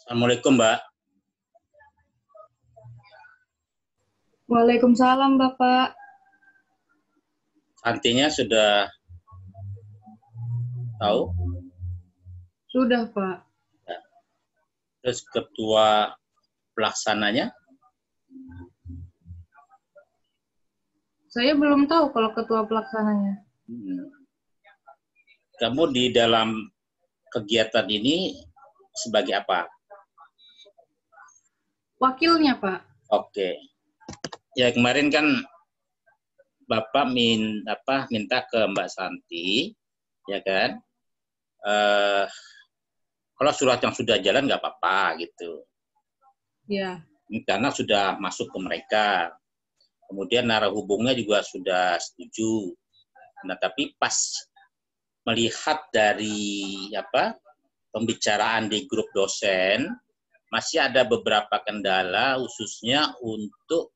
Assalamualaikum, Mbak. Waalaikumsalam, Bapak. Santinya sudah tahu? Sudah, Pak. Ya. Terus ketua pelaksananya? Saya belum tahu kalau ketua pelaksananya. Kamu di dalam kegiatan ini sebagai apa? Wakilnya, Pak. Oke. Ya, kemarin kan Bapak minta ke Mbak Santi, ya kan? Kalau surat yang sudah jalan nggak apa-apa gitu. Ya. Karena sudah masuk ke mereka. Kemudian narah hubungnya juga sudah setuju. Nah, tapi pas melihat dari pembicaraan di grup dosen, masih ada beberapa kendala khususnya untuk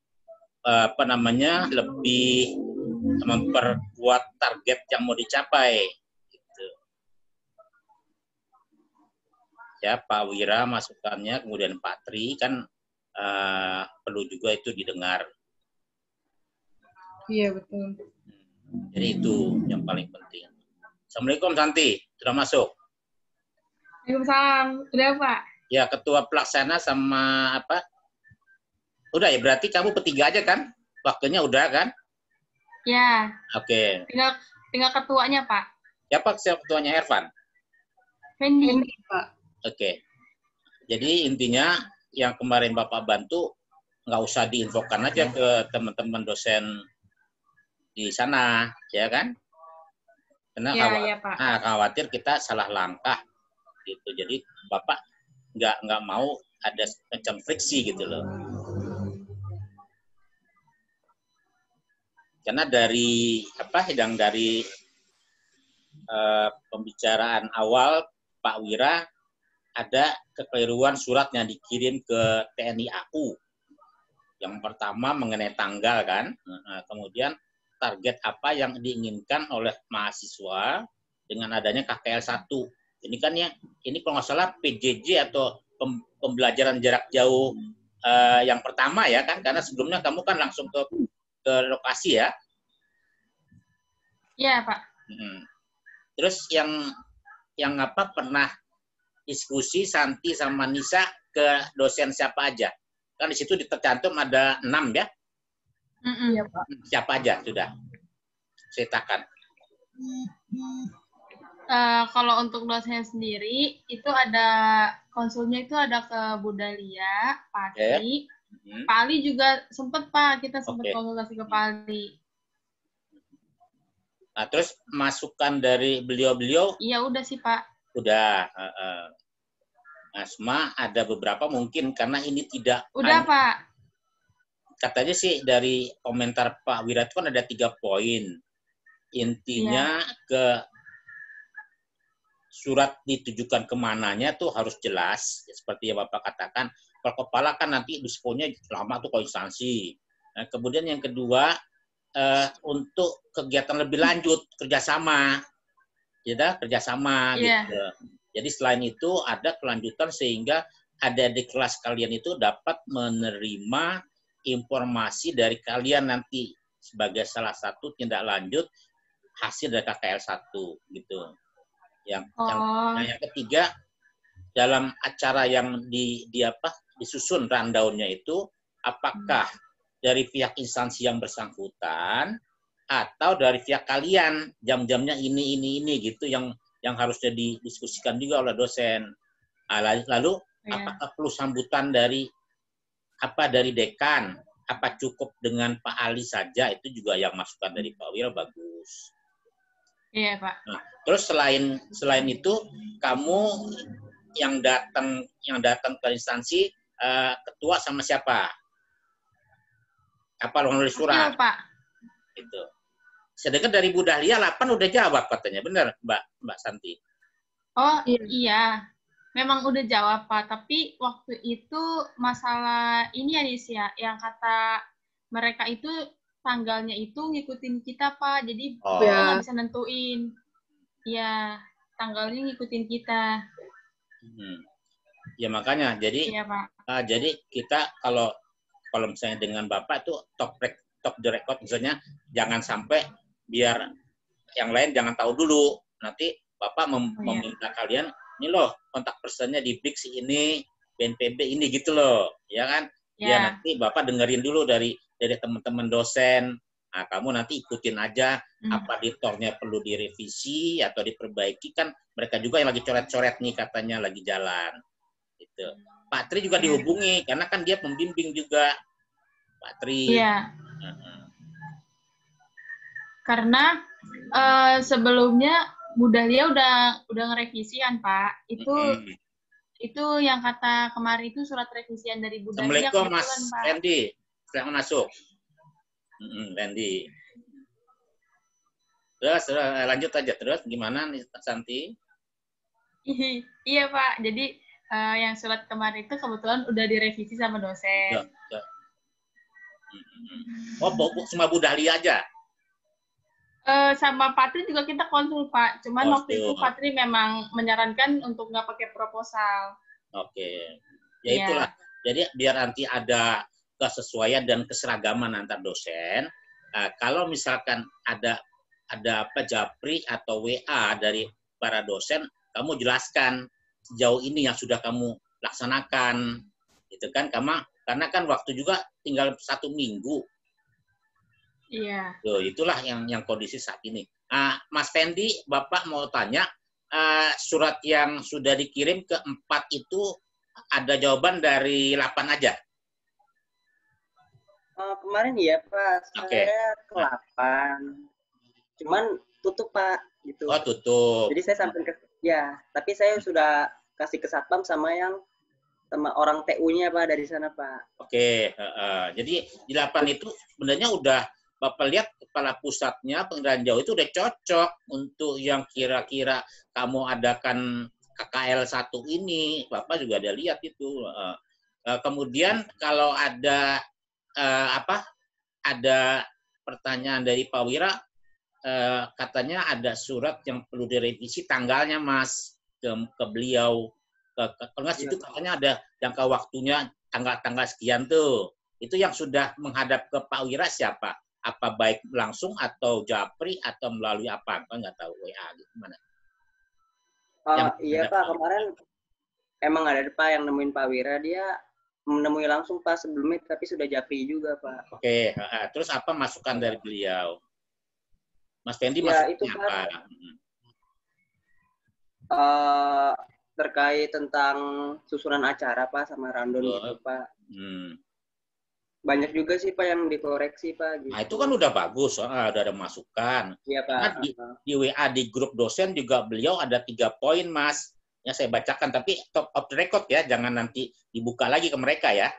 lebih memperkuat target yang mau dicapai. Gitu. Ya, Pak Wira masukannya, kemudian Pak Tri kan perlu juga itu didengar. Iya, betul. Jadi itu yang paling penting. Assalamualaikum Santi, sudah masuk? Waalaikumsalam. Sudah, Pak? Ya, ketua pelaksana sama apa? Udah ya, berarti kamu bertiga aja kan? Waktunya udah kan? Ya. Oke. Tinggal ketuanya, Pak. Siapa ketuanya? Ervan? Fendi, Pak. Oke. Jadi intinya yang kemarin Bapak bantu nggak usah diinfokan aja ke teman-teman dosen di sana, ya kan? Karena khawatir kita salah langkah gitu. Jadi Bapak nggak mau ada macam friksi gitu loh. Karena dari pembicaraan awal Pak Wira ada kekeliruan surat yang dikirim ke TNI AU. Yang pertama mengenai tanggal kan, kemudian target apa yang diinginkan oleh mahasiswa dengan adanya KKL 1. Ini kan ini kalau nggak salah PJJ atau pembelajaran jarak jauh yang pertama ya kan, karena sebelumnya kamu kan langsung ke lokasi ya. Iya, Pak. Terus yang pernah diskusi Santi sama Nisa ke dosen siapa aja? Kan di situ tercantum ada 6 ya? Iya, Pak. Siapa aja sudah? Ceritakan. Kalau untuk dosen sendiri, itu ada konsulnya itu ada ke Budalia, Pak Ali. Pak Ali juga sempat, Pak. Kita sempat konsultasi ke Pak Ali. Nah, terus masukan dari beliau-beliau? Iya, udah sih, Pak. Udah. Asma ada beberapa mungkin karena ini tidak. Udah, Pak. Katanya sih dari komentar Pak Wira itu kan ada 3 poin. Intinya ke surat ditujukan kemananya tuh harus jelas. Seperti yang Bapak katakan, kalau kepala kan nanti diskonnya lama tuh kalau instansi. Nah, kemudian yang kedua, untuk kegiatan lebih lanjut, kerjasama. Kerjasama gitu. Jadi selain itu ada kelanjutan sehingga adik-adik kelas kalian itu dapat menerima informasi dari kalian nanti sebagai salah satu tindak lanjut hasil dari KKL 1 gitu. Yang ketiga, dalam acara yang disusun rundown-nya itu, apakah dari pihak instansi yang bersangkutan atau dari pihak kalian jam-jamnya ini gitu yang harusnya didiskusikan juga oleh dosen. Lalu apakah perlu sambutan dari dekan? Apa cukup dengan Pak Ali saja? Itu juga yang masukan dari Pak Wira bagus. Iya, Pak. Nah, terus selain itu kamu yang datang ke instansi ketua sama siapa? Apa lo nulis surat? Iya, Pak. Gitu. Sedangkan dari Bu Dahlia 8 udah jawab katanya. Benar, Mbak Santi? Oh, iya. Memang udah jawab, Pak. Tapi waktu itu masalah ini ya, yang kata mereka itu tanggalnya itu ngikutin kita, Pak. Jadi kita nggak bisa nentuin. Ya, tanggalnya ngikutin kita. Ya makanya, Iya, Pak. jadi kita kalau misalnya dengan Bapak itu top the record, misalnya jangan sampai biar yang lain jangan tahu dulu. Nanti Bapak meminta kalian, ini loh kontak personnya di BIK si ini, BNPB ini gitu loh, ya kan? Ya nanti Bapak dengerin dulu dari teman-teman dosen. Nah, kamu nanti ikutin aja apa ditornya perlu direvisi atau diperbaiki, kan mereka juga yang lagi coret-coret nih katanya lagi jalan. Gitu. Pak Tri juga dihubungi karena kan dia pembimbing juga. Pak Tri. Iya. Karena sebelumnya Bu Dahlia udah ngerevisian, Pak. Itu yang kata kemarin itu surat revisian dari Bu Dahlia. Assalamualaikum Mas Randy. Selamat masuk. Randy. Terus lanjut aja terus, gimana nih Santi? Iya Pak, jadi yang surat kemarin itu kebetulan udah direvisi sama dosen. Oh, cuma Bu Dahlia aja? Sama Patri juga kita konsul Pak, cuman waktu itu Patri memang menyarankan untuk nggak pakai proposal. Oke, ya itulah. Jadi biar nanti ada kesesuaian dan keseragaman antar dosen. Kalau misalkan ada apa japri atau WA dari para dosen, kamu jelaskan sejauh ini yang sudah kamu laksanakan, gitu kan? Karena kan waktu juga tinggal 1 minggu. Iya. Loh, itulah yang kondisi saat ini. Mas Fendi, Bapak mau tanya, surat yang sudah dikirim ke 4 itu ada jawaban dari 8 aja? Kemarin ya Pak, saya ke 8. Cuman tutup Pak, gitu. Oh, tutup. Jadi saya sampai tapi saya sudah kasih ke satpam sama orang TU-nya Pak dari sana Pak. Oke, jadi di 8 itu sebenarnya udah Bapak lihat kepala pusatnya pengendalian jauh itu udah cocok untuk yang kira-kira kamu adakan KKL 1 ini. Bapak juga ada lihat itu. Kemudian kalau ada ada pertanyaan dari Pak Wira, katanya ada surat yang perlu direvisi tanggalnya Mas ke beliau. Kalau nggak situ katanya ada jangka waktunya tanggal sekian tuh. Itu yang sudah menghadap ke Pak Wira siapa? Apa baik langsung atau japri atau melalui apa? Kan nggak tahu WA gitu mana? Iya Pak, kemarin emang ada Pak yang nemuin Pak Wira, dia menemui langsung Pak sebelumnya, tapi sudah japri juga Pak. Oke, terus apa masukan dari beliau? Mas Fendi itu apa? Terkait tentang susunan acara Pak sama random gitu Pak. Banyak juga sih Pak yang dikoreksi Pak. Gitu. Nah itu kan udah bagus, udah ada masukan. Iya Pak. Karena di WA di grup dosen juga beliau ada 3 poin Mas. Ya saya bacakan, tapi top of the record ya, jangan nanti dibuka lagi ke mereka ya.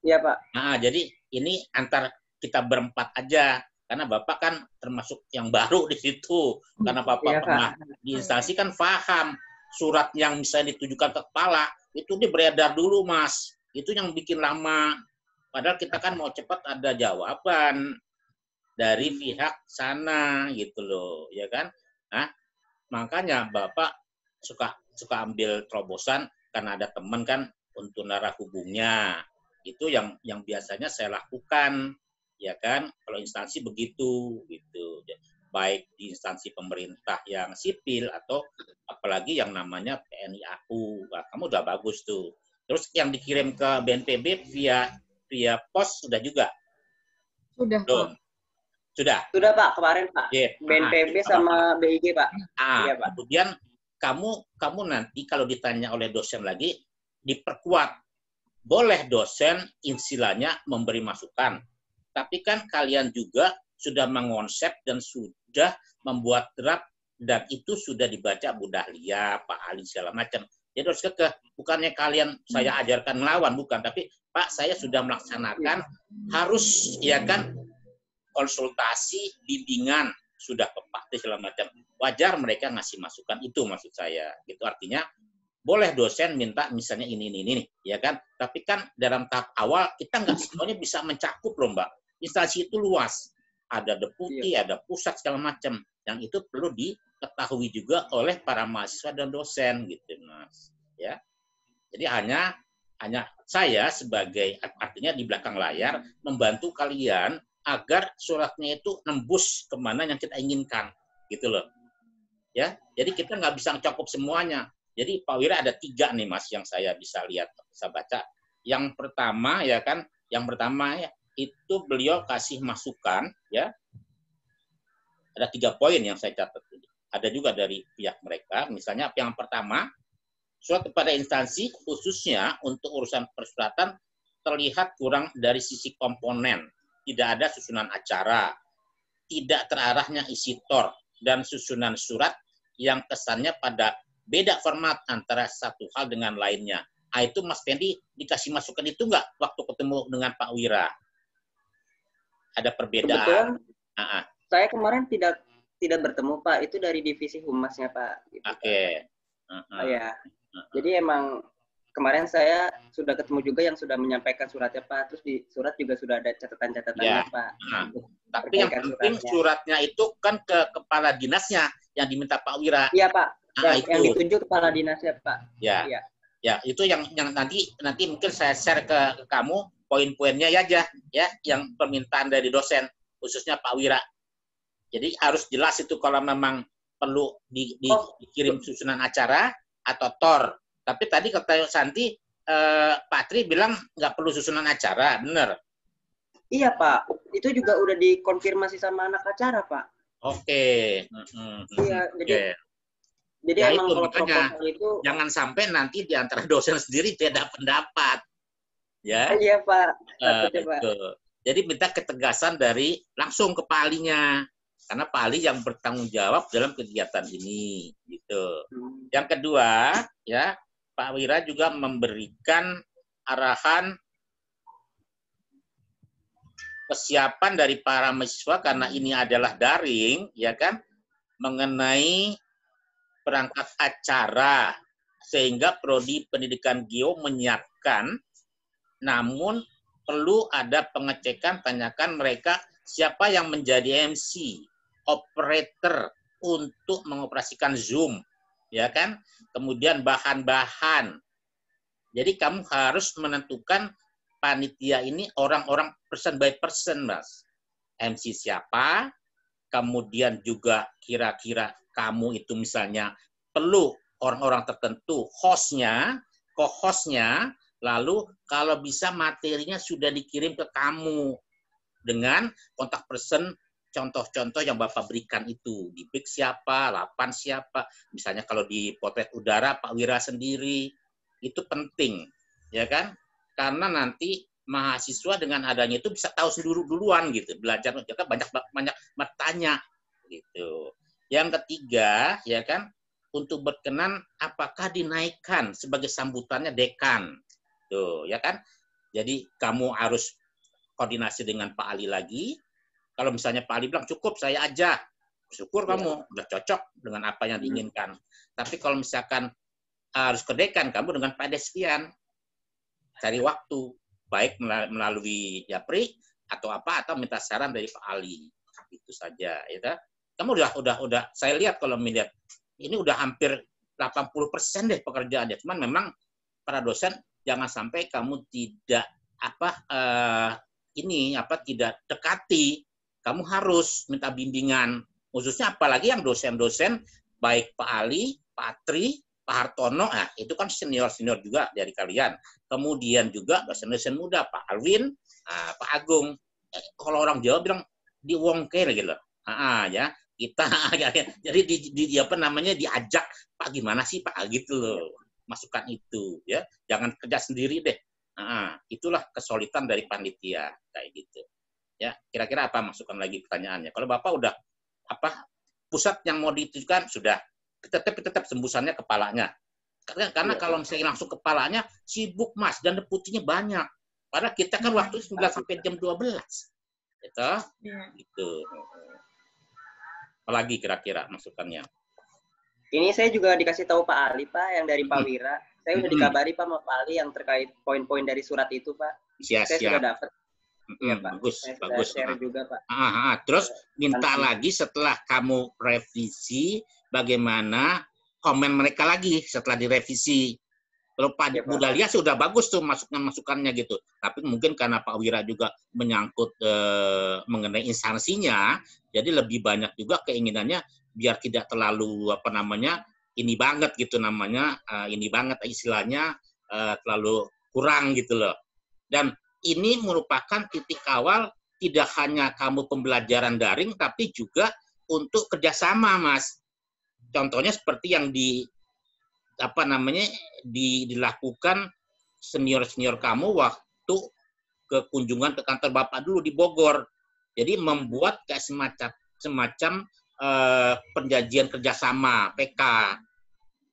Iya Pak. Nah jadi ini antar kita berempat aja. Karena Bapak kan termasuk yang baru di situ. Karena Bapak pernah di instansi kan paham surat yang misalnya ditujukan ke kepala, itu dia beredar dulu Mas. Itu yang bikin lama. Padahal kita kan mau cepat ada jawaban dari pihak sana gitu loh, ya kan? Nah, makanya Bapak suka ambil terobosan karena ada teman kan untuk narah hubungnya. Itu yang biasanya saya lakukan, ya kan? Kalau instansi begitu gitu. Baik di instansi pemerintah yang sipil atau apalagi yang namanya TNI AU. Nah, kamu udah bagus tuh. Terus yang dikirim ke BNPB via pos sudah juga? Sudah, belum? Sudah? Sudah Pak, kemarin Pak. BNPB sama BIG Pak. Iya, Pak. Kemudian kamu nanti kalau ditanya oleh dosen lagi, diperkuat. Boleh dosen istilahnya memberi masukan. Tapi kan kalian juga sudah mengonsep dan sudah membuat draft dan itu sudah dibaca Bu Dahlia, Pak Ali segala macam. Jadi harus bukannya kalian saya ajarkan melawan, bukan, tapi Pak saya sudah melaksanakan, harus ya kan konsultasi, bimbingan sudah ke Pak segala macam. Wajar mereka ngasih masukan, itu maksud saya. Gitu artinya boleh dosen minta misalnya ini ya kan. Tapi kan dalam tahap awal kita nggak semuanya bisa mencakup loh Mbak. Instansi itu luas. Ada deputi, ada pusat segala macam. Yang itu perlu diketahui juga oleh para mahasiswa dan dosen gitu Mas. Ya. Jadi hanya saya sebagai artinya di belakang layar membantu kalian agar suratnya itu nembus kemana yang kita inginkan, gitu loh. Ya, jadi kita nggak bisa mencakup semuanya. Jadi Pak Wira ada 3 nih Mas yang saya bisa lihat, bisa baca. Yang pertama ya kan, itu beliau kasih masukan ya. Ada 3 poin yang saya catat. Ada juga dari pihak mereka. Misalnya yang pertama, surat kepada instansi khususnya untuk urusan persuratan terlihat kurang dari sisi komponen. Tidak ada susunan acara, tidak terarahnya isi tor, dan susunan surat yang kesannya pada beda format antara satu hal dengan lainnya. Nah, itu Mas Fendi dikasih masukan itu nggak waktu ketemu dengan Pak Wira? Ada perbedaan? Kebetulan, saya kemarin tidak bertemu Pak, itu dari divisi humasnya Pak. Gitu, Oke. Ya. Jadi emang kemarin saya sudah ketemu juga yang sudah menyampaikan suratnya Pak, terus di surat juga sudah ada catatan-catatannya Pak. Tapi yang penting suratnya itu kan ke kepala dinasnya yang diminta Pak Wira. Iya Pak, yang ditunjuk kepala dinasnya Pak. Ya, itu yang nanti mungkin saya share ke kamu poin-poinnya aja ya, yang permintaan dari dosen khususnya Pak Wira. Jadi harus jelas itu kalau memang perlu dikirim susunan acara atau tor. Tapi tadi kata Santi, Pak Tri bilang nggak perlu susunan acara, benar? Iya Pak, itu juga udah dikonfirmasi sama anak acara Pak. Oke. Iya, jadi nah, emang itu, kalau makanya proposal itu jangan sampai nanti di antara dosen sendiri beda pendapat. Ya. Iya Pak. Pak. Jadi minta ketegasan dari langsung ke Pak Alinya. Karena Pak Ali yang bertanggung jawab dalam kegiatan ini, gitu. Yang kedua, ya Pak Wira juga memberikan arahan kesiapan dari para mahasiswa karena ini adalah daring, ya kan, mengenai perangkat acara sehingga Prodi Pendidikan Geo menyiapkan, namun perlu ada pengecekan, tanyakan mereka siapa yang menjadi MC, operator untuk mengoperasikan Zoom, ya kan? Kemudian bahan-bahan. Jadi kamu harus menentukan panitia ini orang-orang person by person, Mas. MC siapa? Kemudian juga kira-kira kamu itu misalnya perlu orang-orang tertentu, hostnya, co-hostnya, lalu kalau bisa materinya sudah dikirim ke kamu dengan kontak person, contoh-contoh yang Bapak berikan itu. Di PIK siapa, Lapan siapa, misalnya kalau di potret udara Pak Wira sendiri, itu penting, ya kan? Karena nanti mahasiswa dengan adanya itu bisa tahu duluan gitu, belajar kita banyak bertanya gitu. Yang ketiga, ya kan, untuk berkenan apakah dinaikkan sebagai sambutannya dekan, tuh, ya kan? Jadi kamu harus koordinasi dengan Pak Ali lagi. Kalau misalnya Pak Ali bilang cukup saya aja, syukur kamu udah cocok dengan apa yang diinginkan. Tapi kalau misalkan harus ke dekan, kamu dengan Pak Deskian cari waktu, baik melalui Japri atau apa, atau minta saran dari Pak Ali. Itu saja, ya. Kamu udah saya lihat kalau melihat ini udah hampir 80% deh pekerjaannya. Cuman memang para dosen jangan sampai kamu tidak tidak dekati. Kamu harus minta bimbingan, khususnya apalagi yang dosen-dosen baik Pak Ali, Pak Tri, Pak Hartono, itu kan senior-senior juga dari kalian. Kemudian juga dosen-dosen muda, Pak Alwin, Pak Agung. Kalau orang Jawa bilang diwongker gitu. Ya, kita jadi diajak, Pak gimana sih Pak gitu loh. Masukan itu ya. Jangan kerja sendiri deh. Itulah kesulitan dari panitia kayak gitu. Ya, kira-kira apa masukan lagi pertanyaannya? Kalau Bapak udah pusat yang mau ditujukan sudah, tetap sembusannya kepalanya. Karena kalau misalnya langsung kepalanya sibuk Mas dan deputinya banyak. Padahal kita kan waktu 9 sampai jam 12. Gitu. Apalagi kira-kira masukannya? Ini saya juga dikasih tahu Pak Ali Pak yang dari Pak Wira. Saya udah dikabari Pak sama Pak Ali yang terkait poin-poin dari surat itu Pak. Saya sudah dapat. Ya, Pak. Bagus. Juga, Pak. Terus minta lagi setelah kamu revisi, bagaimana komen mereka lagi setelah direvisi. Kalau Pak Budalia sudah bagus tuh masukannya gitu. Tapi mungkin karena Pak Wira juga menyangkut mengenai instansinya, jadi lebih banyak juga keinginannya biar tidak terlalu ini banget gitu namanya, ini banget istilahnya terlalu kurang gitu loh. Dan ini merupakan titik awal tidak hanya kamu pembelajaran daring, tapi juga untuk kerjasama, Mas. Contohnya seperti yang dilakukan senior kamu waktu kekunjungan ke kantor Bapak dulu di Bogor. Jadi membuat kayak semacam perjanjian kerjasama PK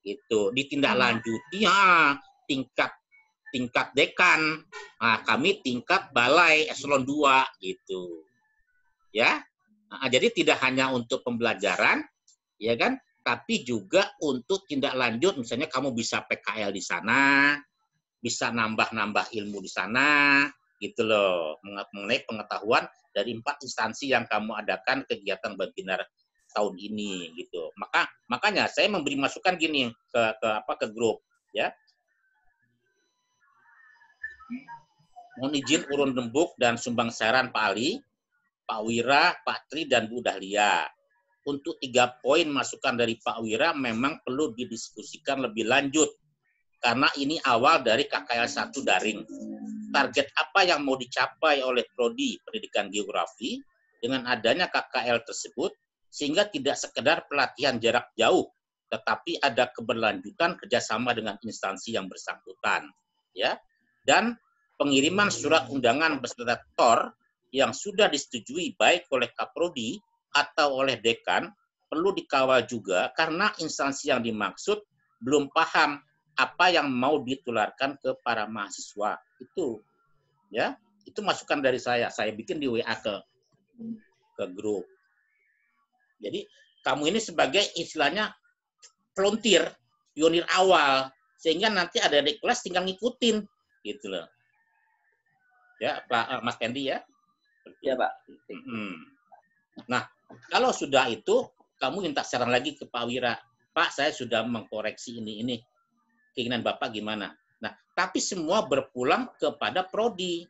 gitu, ditindaklanjuti tingkat dekan, kami tingkat balai eselon 2 gitu ya. Jadi tidak hanya untuk pembelajaran ya kan, tapi juga untuk tindak lanjut, misalnya kamu bisa PKL di sana, bisa nambah ilmu di sana, gitu loh, mengenai pengetahuan dari 4 instansi yang kamu adakan kegiatan webinar tahun ini, gitu. Makanya saya memberi masukan gini ke grup, ya. Mohon izin urun rembuk dan sumbang saran Pak Ali, Pak Wira, Pak Tri, dan Bu Dahlia. Untuk 3 poin masukan dari Pak Wira memang perlu didiskusikan lebih lanjut. Karena ini awal dari KKL 1 daring. Target apa yang mau dicapai oleh Prodi Pendidikan Geografi dengan adanya KKL tersebut, sehingga tidak sekedar pelatihan jarak jauh, tetapi ada keberlanjutan kerjasama dengan instansi yang bersangkutan. Ya. Dan pengiriman surat undangan beserta TOR yang sudah disetujui baik oleh Kaprodi atau oleh dekan perlu dikawal juga karena instansi yang dimaksud belum paham apa yang mau ditularkan ke para mahasiswa. Itu ya, itu masukan dari saya. Saya bikin di WA ke grup. Jadi kamu ini sebagai istilahnya volunteer, pionir awal, sehingga nanti ada di kelas tinggal ngikutin gitu loh. Ya, Pak Mas Pendi ya. Ya, Pak. Nah, kalau sudah itu, kamu minta saran lagi ke Pak Wira. Pak, saya sudah mengkoreksi ini. Keinginan Bapak gimana? Nah, tapi semua berpulang kepada Prodi.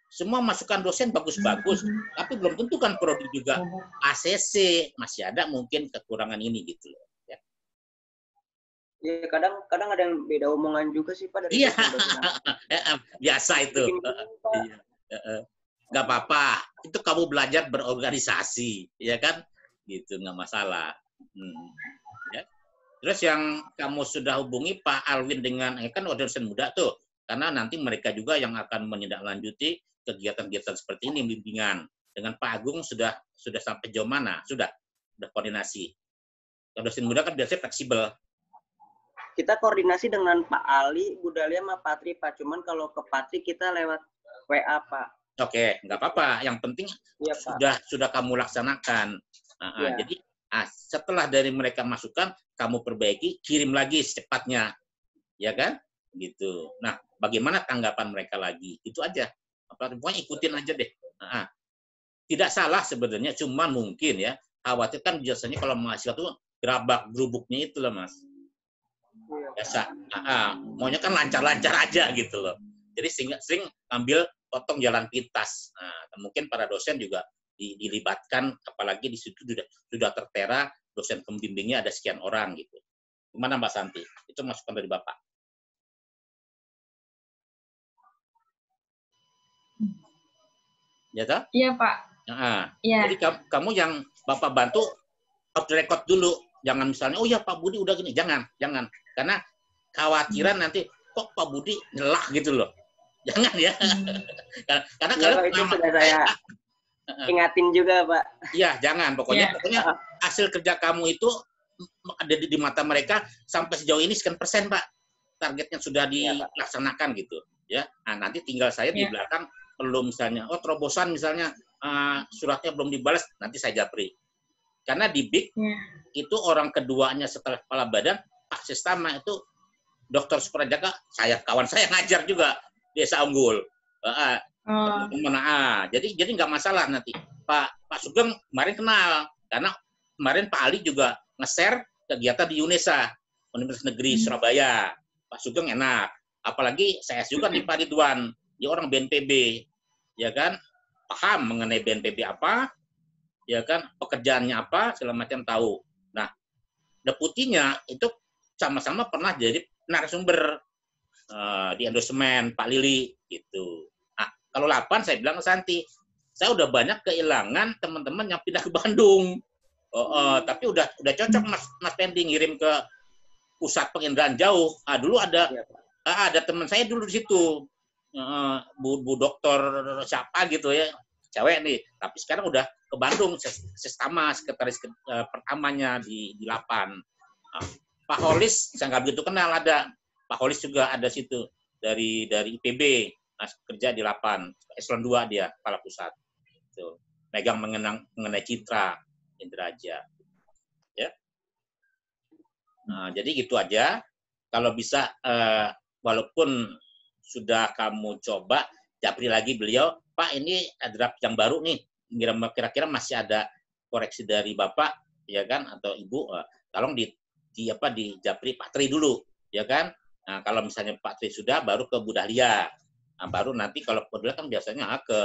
Semua masukan dosen bagus-bagus, tapi belum tentu kan Prodi juga ACC. Masih ada mungkin kekurangan ini gitu loh. Ya, ya kadang ada yang beda omongan juga sih, Pak. Dari iya, biasa itu. Nggak apa-apa, itu kamu belajar berorganisasi, ya kan? Gitu, nggak masalah. Ya. Terus yang kamu sudah hubungi Pak Alwin dengan, kan dosen muda tuh, karena nanti mereka juga yang akan menindaklanjuti kegiatan-kegiatan seperti ini, bimbingan. Dengan Pak Agung sudah sampai jauh mana? Sudah koordinasi. Kalau dosen muda kan biasanya fleksibel. Kita koordinasi dengan Pak Ali, Bu Dahlia, sama Pak Tri, Pak. Cuman kalau ke Pak Tri kita lewat WA, Pak. Oke, nggak apa-apa. Yang penting ya, sudah kamu laksanakan. Ya. Jadi setelah dari mereka masukan, kamu perbaiki, kirim lagi secepatnya, ya kan? Gitu. Nah, bagaimana tanggapan mereka lagi? Itu aja. Pokoknya ikutin aja deh. Tidak salah sebenarnya, cuma mungkin ya. Khawatir kan biasanya kalau mahasiswa tuh gerabak-gerubuknya itu loh, Mas. Biasa. Maunya kan lancar-lancar aja gitu loh. Jadi sering ambil potong jalan pintas. Mungkin para dosen juga dilibatkan, apalagi di situ sudah tertera dosen pembimbingnya ada sekian orang gitu. Gimana Mbak Santi? Itu masukan dari Bapak. Ya toh? Iya Pak. Ya. Jadi kamu yang Bapak bantu off the record dulu. Jangan misalnya, oh ya Pak Budi udah gini. Jangan. Karena khawatiran nanti kok Pak Budi nyelah gitu loh. Jangan ya. Karena kalau itu sudah saya ingatin juga, Pak. Iya, jangan. Pokoknya hasil kerja kamu itu ada di mata mereka sampai sejauh ini sekian persen, Pak. Targetnya sudah dilaksanakan gitu. Ya. Nah, nanti tinggal saya di belakang perlu misalnya, terobosan misalnya suratnya belum dibalas, nanti saya japri. Karena di BIK itu orang keduanya setelah kepala badan, Pak Sestama itu Dr. Suprajaka, kawan saya ngajar juga Desa Unggul. Jadi nggak masalah nanti. Pak Sugeng kemarin kenal karena kemarin Pak Ali juga nge-share kegiatan di UNESA, Universitas Negeri Surabaya. Pak Sugeng enak. Apalagi saya juga nih Pak Ridwan, dia orang BNPB, ya kan, paham mengenai BNPB apa, ya kan, pekerjaannya apa, segala macam tahu. Nah, deputinya itu sama-sama pernah jadi narasumber di endosemen Pak Lili gitu. Nah, kalau 8 saya bilang ke Santi, saya udah banyak kehilangan teman-teman yang pindah ke Bandung. Tapi udah cocok Mas Pendi ngirim ke pusat penginderaan jauh. Dulu ada teman saya dulu di situ, Bu Dokter siapa gitu ya, cewek nih. Tapi sekarang udah ke Bandung, sesama sekretaris pertamanya di 8. Pak Holis saya nggak begitu kenal, ada Pak Holis juga ada situ dari IPB, kerja di 8, eselon 2 dia, kepala pusat. Tuh. Megang mengenai citra Indraja. Ya. Nah, jadi gitu aja. Kalau bisa, walaupun sudah kamu coba, japri lagi beliau, Pak ini draft yang baru nih, kira-kira masih ada koreksi dari Bapak, ya kan, atau Ibu, tolong di japri Pak Tri dulu, ya kan. Nah, kalau misalnya Pak Tri sudah, baru ke Bu Dahlia. Nah, baru nanti kalau Bu Dahlia kan biasanya ke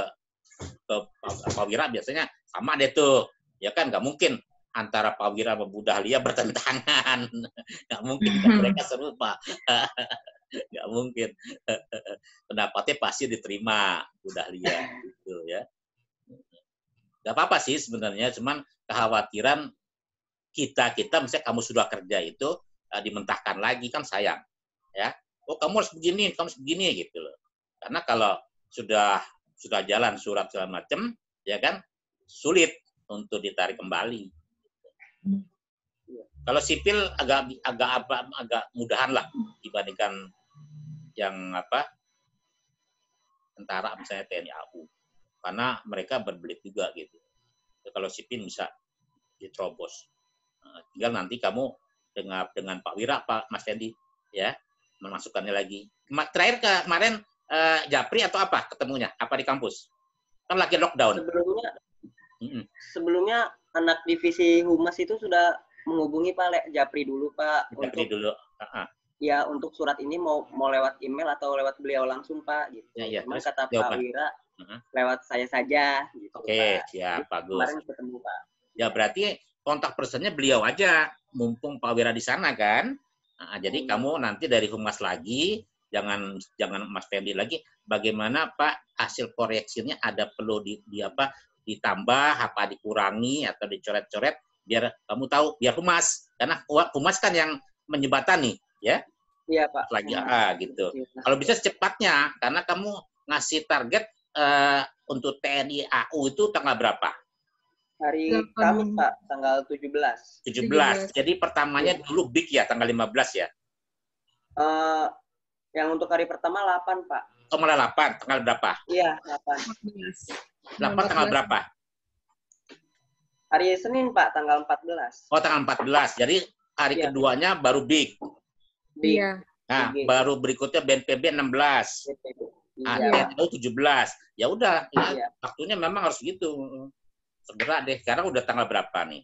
Pak Wira biasanya sama deh tuh, ya kan, nggak mungkin antara Pak Wira sama Bu Dahlia bertentangan. Nggak mungkin, mereka serupa. Nggak mungkin. Pendapatnya pasti diterima Bu Dahlia. Gitu, ya. Nggak apa-apa sih sebenarnya, cuman kekhawatiran kita misalnya kamu sudah kerja itu, dimentahkan lagi, kan sayang. Ya. Oh, kamu harus begini, kamu harus begini, gitu loh. Karena kalau sudah jalan surat segala macam, ya kan, sulit untuk ditarik kembali. Kalau sipil agak mudahan lah dibandingkan yang tentara misalnya TNI AU, karena mereka berbelit juga gitu. Kalau sipil bisa diterobos. Tinggal nanti kamu dengan Pak Wira, Pak Mas Fendi, ya, memasukkannya lagi. Terakhir kemarin Japri atau apa ketemunya? Apa di kampus? Kan lagi lockdown. Sebelumnya anak divisi humas itu sudah menghubungi Pak Japri dulu, Pak. Japri dulu. Ya, untuk surat ini mau lewat email atau lewat beliau langsung, Pak. Gitu. Ya. Cuma kata Pak Wira, lewat saya saja. Gitu, Oke, siap, bagus. Kemarin ketemu, Pak. Ya, berarti kontak personnya beliau aja, mumpung Pak Wira di sana kan. Nah, jadi kamu nanti dari humas lagi, jangan Mas Fendi lagi, bagaimana Pak hasil koreksinya ada perlu ditambah, apa dikurangi atau dicoret-coret, biar kamu tahu, biar humas, karena humas kan yang menjembatani, ya. Iya, Pak. Lagi gitu. Kalau bisa secepatnya, karena kamu ngasih target untuk TNI AU itu tanggal berapa? Hari Kamis, Pak, tanggal 17. 17. Jadi pertamanya dulu big ya, tanggal 15 ya? Yang untuk hari pertama 8, Pak. Oh, malah 8. Tanggal berapa? Iya, 8. 8 tanggal berapa? Hari Senin, Pak, tanggal 14. Oh, tanggal 14. Jadi hari keduanya baru big. Iya. Nah, baru berikutnya BNPB 16. TNI 17. Ya udah, ya, waktunya memang harus gitu. Segera deh. Sekarang udah tanggal berapa nih?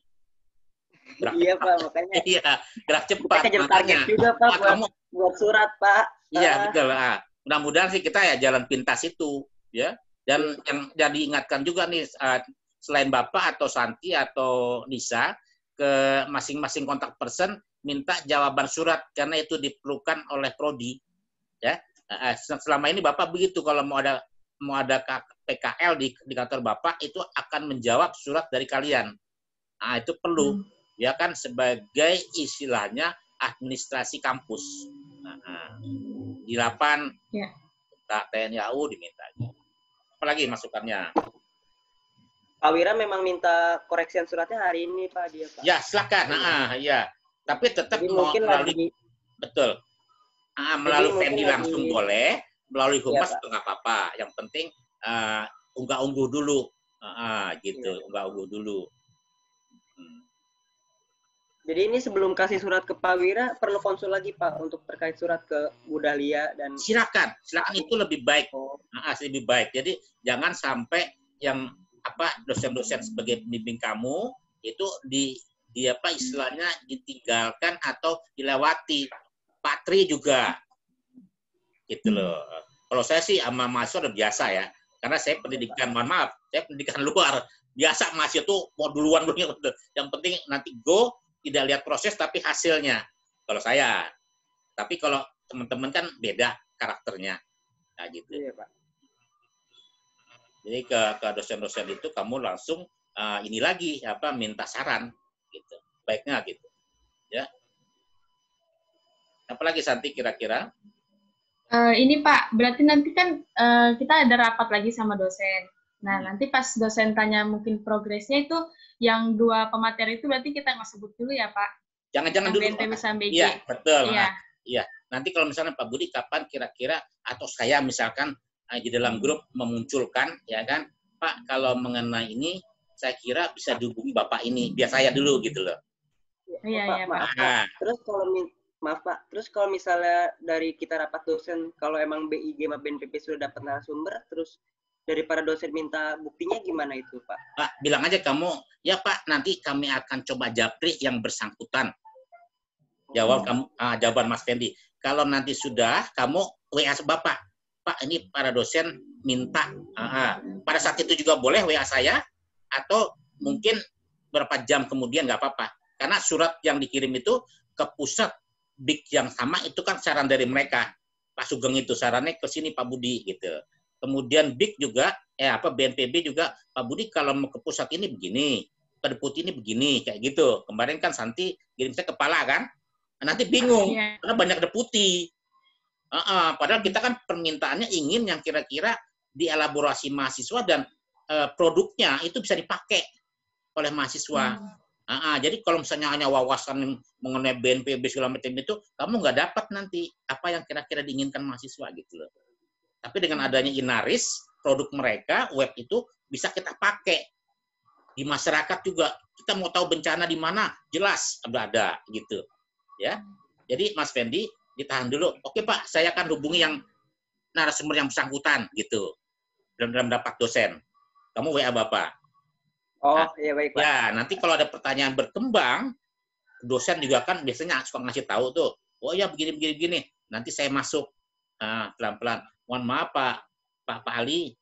Iya, Pak, makanya. Iya, gerak cepat. Kita kejar target juga, Pak, buat surat, Pak. Iya, betul. Mudah-mudahan sih kita ya jalan pintas itu, ya. Dan yang jadi ingatkan juga nih, selain Bapak atau Santi atau Nisa, ke masing-masing kontak person minta jawaban surat, karena itu diperlukan oleh prodi, ya. Selama ini Bapak begitu, kalau mau ada PKL di kantor Bapak, itu akan menjawab surat dari kalian. Nah, itu perlu, ya kan, sebagai istilahnya administrasi kampus. Di 8 TNI AU diminta. Apalagi masukannya? Pak Wira memang minta koreksian suratnya hari ini, Pak, dia, Pak. Ya, silakan. Ya. Tapi tetap mungkin melalui betul. Melalui Fendi langsung boleh, melalui humas itu nggak apa-apa. Yang penting unggah-ungguh dulu. Gitu, unggah-ungguh dulu. Jadi ini sebelum kasih surat ke Pak Wira, perlu konsul lagi, Pak, untuk terkait surat ke Bu Dahlia dan... Silakan itu lebih baik. Lebih baik. Jadi jangan sampai yang dosen-dosen sebagai pembimbing kamu itu istilahnya ditinggalkan atau dilewati. Pak Tri juga gitu loh. Kalau saya sih sama mahasiswa udah biasa ya, karena saya pendidikan, mohon maaf, saya pendidikan luar, biasa mahasiswa tuh mau duluan dulu. Yang penting nanti go, tidak lihat proses tapi hasilnya. Kalau saya, tapi kalau teman-teman kan beda karakternya, nah gitu. Iya, Pak. Jadi ke dosen-dosen itu kamu langsung ini lagi minta saran, gitu, baiknya gitu, ya. Apalagi Santi kira-kira? Ini Pak, berarti nanti kan kita ada rapat lagi sama dosen. Nah, nanti pas dosen tanya mungkin progresnya itu, yang 2 pemateri itu berarti kita nggak sebut dulu ya Pak? Jangan dulu. BNPB sama BG. Iya, betul. Iya. Iya. Nanti kalau misalnya Pak Budi kapan kira-kira, atau saya misalkan di dalam grup memunculkan, ya kan, Pak kalau mengenai ini, saya kira bisa dihubungi Bapak ini, biar saya dulu gitu loh. Iya, Pak, iya, maaf Pak. Maaf Pak, terus kalau misalnya dari kita rapat dosen, kalau emang BIG sama BNPB sudah dapat narasumber, terus dari para dosen minta buktinya gimana itu Pak? Pak, bilang aja kamu, ya Pak, nanti kami akan coba japri yang bersangkutan. Jawaban Mas Fendi. Kalau nanti sudah, kamu WA Bapak. Pak, ini para dosen minta. Pada saat itu juga boleh WA saya, atau mungkin berapa jam kemudian nggak apa-apa. Karena surat yang dikirim itu ke pusat BIG yang sama, itu kan saran dari mereka. Pak Sugeng itu sarannya ke sini Pak Budi gitu. Kemudian BIG juga, BNPB juga, Pak Budi kalau mau ke pusat ini begini, ke deputi ini begini, kayak gitu. Kemarin kan Santi kirim saya kepala kan, nanti bingung, karena banyak deputi. Padahal kita kan permintaannya ingin yang kira-kira dielaborasi mahasiswa dan produknya itu bisa dipakai oleh mahasiswa. Jadi kalau misalnya hanya wawasan mengenai BNPB segala macam itu, kamu nggak dapat nanti apa yang kira-kira diinginkan mahasiswa gitu loh. Tapi dengan adanya Inaris, produk mereka, web itu bisa kita pakai di masyarakat juga. Kita mau tahu bencana di mana, jelas ada gitu. Ya, jadi Mas Fendi ditahan dulu. Oke Pak, saya akan hubungi yang narasumber yang bersangkutan gitu. Dalam dapat dosen. Kamu WA Bapak. Oh, iya baik Pak. Ya, nanti kalau ada pertanyaan berkembang, dosen juga kan biasanya suka ngasih tahu tuh. Oh ya begini. Nanti saya masuk pelan-pelan. Mohon maaf Pak Ali,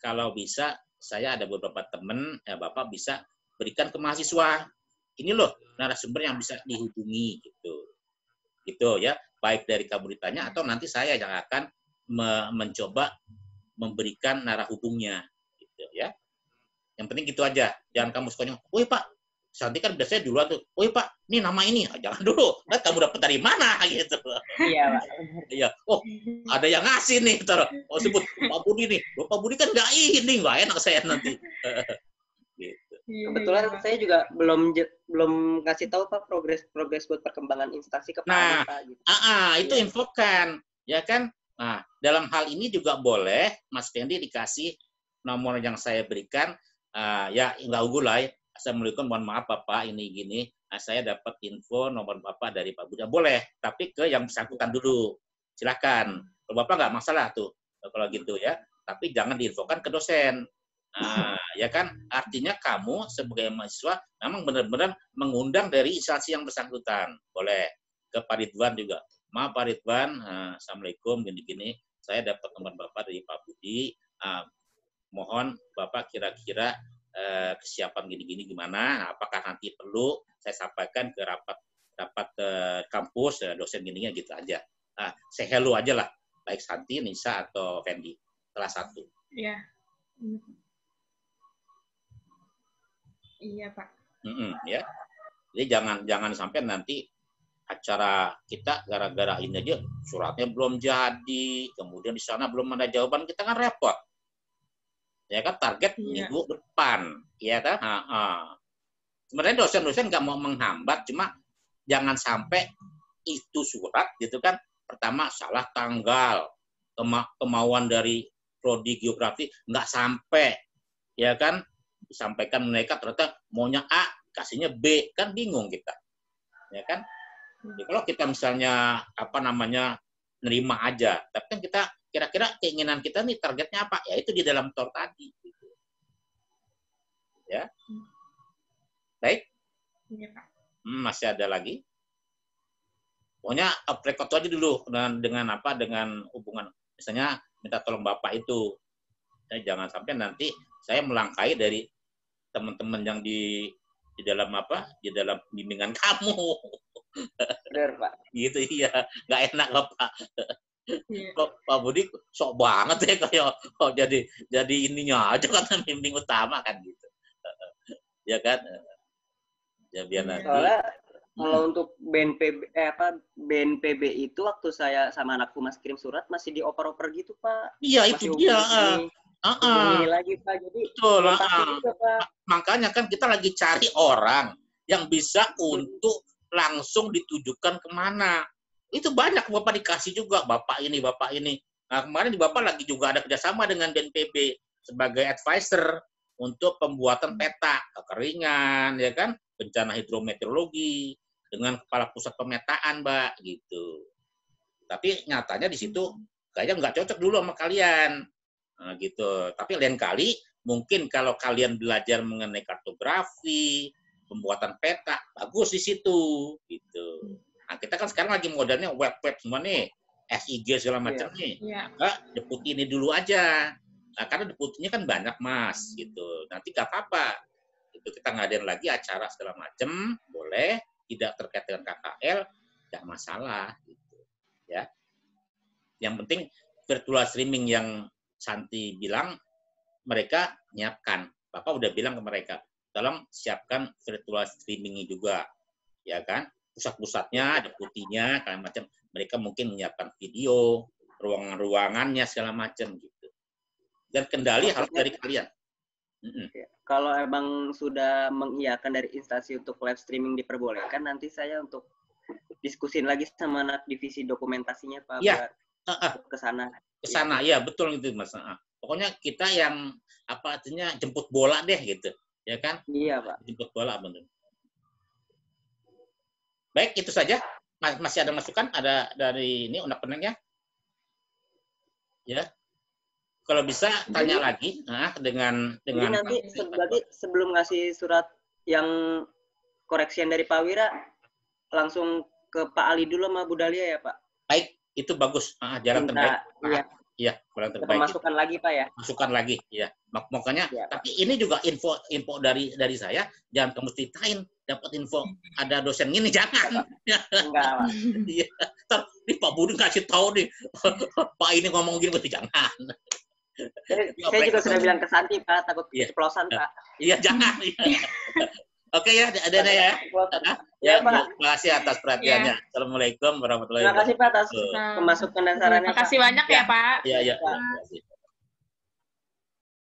kalau bisa saya ada beberapa teman, Bapak bisa berikan ke mahasiswa. Ini loh narasumber yang bisa dihubungi gitu ya, baik dari kamu ditanya atau nanti saya yang akan mencoba memberikan narah hubungnya gitu ya. Yang penting gitu aja, jangan kamu sukanya, woi Pak, Santi kan biasanya duluan tuh, woi Pak, ini nama ini, jangan dulu, kan kamu dapat dari mana gitu. Iya Pak. Iya, oh ada yang ngasih nih, taruh, sebut Pak Budi nih, Pak Budi kan nggak enak saya nanti. Gitu. Kebetulan saya juga belum ngasih tahu Pak progres buat perkembangan instansi ke Pak Pak gitu. Itu infokan, ya kan? Nah, dalam hal ini juga boleh Mas Fendi dikasih nomor yang saya berikan, ya nggak unggul lah. Assalamualaikum, mohon maaf Bapak, ini gini. Saya dapat info nomor Bapak dari Pak Budi. Boleh, tapi ke yang bersangkutan dulu. Silakan. Kalau Bapak nggak masalah tuh, kalau gitu ya. Tapi jangan diinfokan ke dosen. Ya kan, artinya kamu sebagai mahasiswa memang benar-benar mengundang dari instansi yang bersangkutan. Boleh ke Pak Ridwan juga. Maaf Pak Ridwan, Assalamualaikum, gini-gini. Saya dapat nomor Bapak dari Pak Budi. Mohon Bapak kira-kira kesiapan gini-gini gimana? Apakah nanti perlu saya sampaikan ke rapat kampus dosen gininya gitu aja. Say hello aja lah, baik Santi, Nisa atau Fendi. Kelas 1. Iya. Iya Pak. Ya. Jadi jangan sampai nanti acara kita gara-gara ini aja suratnya belum jadi, kemudian di sana belum ada jawaban, kita kan repot. Ya kan, target minggu depan, ya kan? Sebenarnya dosen-dosen nggak mau menghambat, cuma jangan sampai itu surat gitu kan, pertama salah tanggal, kemauan dari prodi geografi nggak sampai, ya kan? Disampaikan mereka ternyata maunya A, kasihnya B, kan bingung kita, ya kan? Jadi kalau kita misalnya nerima aja, tapi kan kita kira-kira keinginan kita nih targetnya apa? Ya itu di dalam TOR tadi. Gitu. Ya, baik. Iya Pak. Masih ada lagi? Pokoknya record aja dulu dengan hubungan, misalnya minta tolong Bapak itu. Jangan sampai nanti saya melangkahi dari teman-teman yang di dalam bimbingan kamu. Benar, Pak. Gitu, iya. Nggak enak, Bapak. Iya. Kok Pak Budi sok banget ya, kayak jadi ininya aja kan, bimbing utama kan gitu. Ya kan? Ya biar nanti. Soalnya kalau untuk BNPB itu waktu saya sama anak humas kirim surat masih dioper-oper gitu, Pak. Iya, itu dia. Hubungi lagi, Pak. Jadi betul. juga, Pak. Makanya kan kita lagi cari orang yang bisa untuk langsung ditujukan kemana. Itu banyak Bapak dikasih juga, Bapak ini. Nah, kemarin Bapak lagi juga ada kerjasama dengan BNPB sebagai advisor untuk pembuatan peta kekeringan, ya kan, bencana hidrometeorologi dengan kepala pusat pemetaan, Mbak, gitu. Tapi nyatanya di situ kayaknya nggak cocok dulu sama kalian, nah, gitu. Tapi lain kali mungkin kalau kalian belajar mengenai kartografi, pembuatan peta, bagus di situ, gitu. Nah, kita kan sekarang lagi modelnya web semua nih, SIG segala macam nih. Nah, deputi ini dulu aja. Nah, karena deputinya kan banyak, Mas, gitu. Nanti nggak apa-apa. Itu kita ngadain lagi acara segala macam, boleh, tidak terkait dengan KKL, nggak masalah, gitu. Ya. Yang penting virtual streaming yang Santi bilang, mereka nyiapkan. Bapak udah bilang ke mereka, tolong siapkan virtual streaming juga, ya kan? Pusat-pusatnya, deputinya, kalian macam, mereka mungkin menyiapkan video, ruangan-ruangannya segala macam gitu. Dan kendali harus dari kalian. Kalau emang sudah mengiyakan dari instansi untuk live streaming diperbolehkan, nanti saya untuk diskusin lagi sama anak divisi dokumentasinya, Pak, ya. ke sana. Ke sana, ya betul itu, Mas. Pokoknya kita yang artinya jemput bola deh gitu, ya kan? Iya, Pak. Jemput bola, benar. Baik, itu saja. Masih ada masukan? Ada dari ini unek-uneknya? Ya. Kalau bisa tanya lagi dengan nanti sebelum ngasih surat yang koreksian dari Pak Wira, langsung ke Pak Ali dulu sama Bu Dahlia ya, Pak? Baik, itu bagus. Jalan terbaik. Iya, jalan terbaik. Masukkan lagi, Pak, ya? Masukkan lagi, ya. Makanya, tapi ini juga info dari saya, jangan kamu ceritain, dapat info ada dosen gini, jangan. Enggak, Pak. Iya. Nih Pak Budi kasih tahu nih, Pak ini ngomong gini, berarti jangan. Saya juga sudah bilang ke Santi, Pak, takut keceplosan, Pak. Iya, jangan. Oke ya, ada ya. Ya, Pak. Terima kasih atas perhatiannya. Assalamualaikum warahmatullahi wabarakatuh. Terima kasih, Pak, atas pemasukan dan sarannya. Terima kasih banyak ya, Pak. Iya.